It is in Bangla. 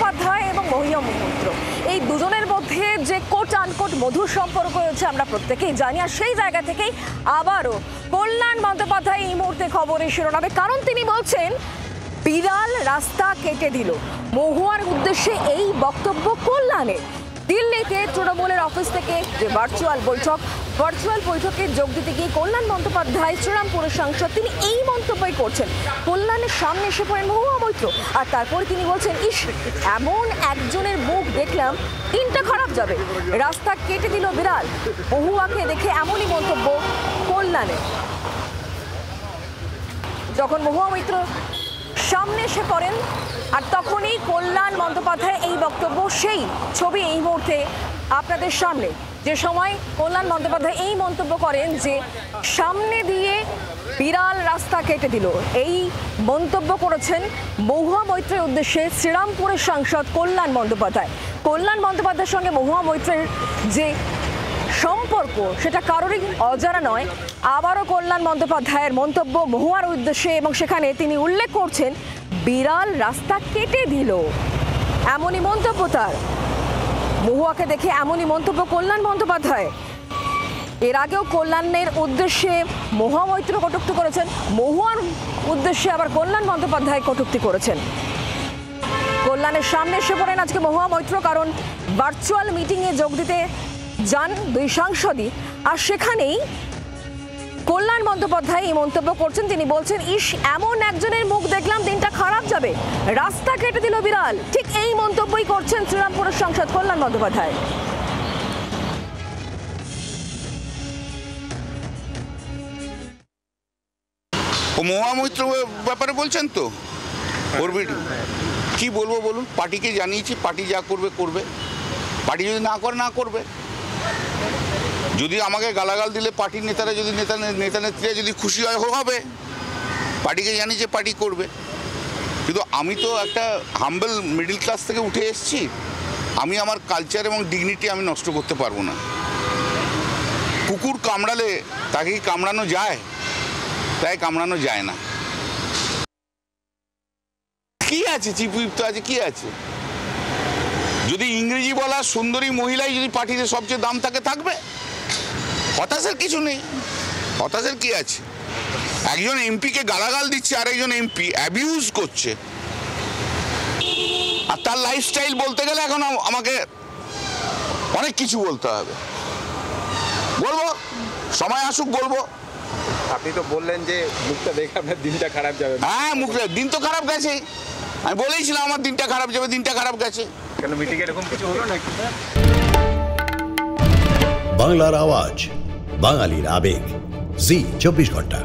বন্দ্যোপাধ্যায় এবং মহিয়া মৈত্র এই দুজনের মধ্যে যে কোট আনকোট মধুর সম্পর্ক রয়েছে আমরা প্রত্যেকেই জানি। আর সেই জায়গা থেকেই আবারও কল্যাণ বন্দ্যোপাধ্যায় এই মুহূর্তে খবরের শিরোনামে, কারণ তিনি বলছেন বিড়াল রাস্তা কেটে দিল। মহুয়ার উদ্দেশ্যে এই বক্তব্য কল্যাণের। দিল্লিতে তৃণমূলের অফিস থেকে যে ভার্চুয়াল বৈঠকে যোগ দিতে গিয়ে কল্যাণ বন্দ্যোপাধ্যায় শ্রীরামপুরের সাংসদ তিনি এই মন্তব্যই করছেন। কল্যাণের সামনে এসে পড়েন মহুয়া মৈত্র আর তারপরে তিনি বলছেন, ইস এমন একজনের মুখ দেখলাম দিনটা খারাপ যাবে, রাস্তা কেটে দিল বিড়াল। মহুয়াকে দেখে এমনই মন্তব্য কল্যাণের। যখন মহুয়া মৈত্র সামনে এসে পড়েন আর তখনই কল্যাণ বন্দ্যোপাধ্যায় এই বক্তব্য, সেই ছবি এই মুহূর্তে আপনাদের সামনে। যে সময় কল্যাণ বন্দ্যোপাধ্যায় এই মন্তব্য করেন যে সামনে দিয়ে বিড়াল রাস্তা কেটে দিল, এই মন্তব্য করেছেন মহুয়া মৈত্রের উদ্দেশ্যে শ্রীরামপুরের সাংসদ কল্যাণ বন্দ্যোপাধ্যায়। কল্যাণ বন্দ্যোপাধ্যায়ের সঙ্গে মহুয়া মৈত্রের যে সম্পর্ক সেটা কারোরই অজানা নয়। আবারও কল্যাণ বন্দ্যোপাধ্যায়ের মন্তব্য মহুয়ার উদ্দেশ্যে এবং সেখানে তিনি উল্লেখ করছেন বিড়াল রাস্তা কেটে দিল, এমনই মন্তব্য তার। মহুয়াকে দেখে এমনই মন্তব্য কল্যাণ বন্দ্যোপাধ্যায়। এর আগেও কল্যাণের উদ্দেশ্যে মহুয়া মৈত্র কটূক্তি করেছেন, মহুয়ার উদ্দেশ্যে আবার কল্যাণ বন্দ্যোপাধ্যায় কটূক্তি করেছেন। কল্যাণের সামনে এসে পড়েন আজকে মহুয়া মৈত্র, কারণ ভার্চুয়াল মিটিংয়ে যোগ দিতে যান দুই সাংসদই। আর সেখানেই কল্যাণ বন্দ্যোপাধ্যায় এই মন্তব্য করছেন। তিনি বলছেন, ইস এমন একজনের মুখ দেখলাম দিনটা খারাপ যাবে, রাস্তা কেটে দিল বিড়াল। ঠিক এই মন্তব্যই করছেন শ্রীরামপুরের সাংসদ কল্যাণ বন্দ্যোপাধ্যায়। মহুয়া মৈত্র ব্যাপারে বলছেন তো, কি বলবো বলুন? পার্টিকে জানিয়েছি, পার্টি যা করবে করবে, পার্টি যদি না করে না করবে। যদি আমাকে গালাগাল দিলে পার্টির নেতারা, যদি নেতা নেত্রীরা যদি খুশি হয় হবে, পার্টিকে জানি যে পার্টি করবে। কিন্তু আমি তো একটা হাম্বল মিডল ক্লাস থেকে উঠে এসেছি, আমি আমার কালচার এবং ডিগনিটি আমি নষ্ট করতে পারবো না। কুকুর কামড়ালে তাকে কি কামড়ানো যায়? তাই কামড়ানো যায় না। কি আছে চিফ হুইপ তো আছে, কি আছে? যদি ইংরেজি বলা সুন্দরী মহিলাই যদি পার্টিতে সবচেয়ে দাম থাকে থাকবে, হতাশার কিছু নেই। হতাশার কি আছে? একজন এমপিকে গালাগাল দিচ্ছে আর একজন এমপি অ্যাবিউজ করছে, আর তার লাইফস্টাইল বলতে গেলে এখন আমাকে অনেক কিছু বলতে হবে। বলবো, সময় আসুক বলবো। আপনি তো বললেন যে মুখটা দেখে আপনার দিনটা খারাপ যাবে। হ্যাঁ, মুখটা দিন তো খারাপ গেছে, আমি বলেইছিলাম আমার দিনটা খারাপ যাবে, দিনটা খারাপ গেছে। কেন মিটিং এরকম কিছু হলো নাকি? বাংলার আওয়াজ, বাঙালির আবেগ, জি 24 ঘন্টা।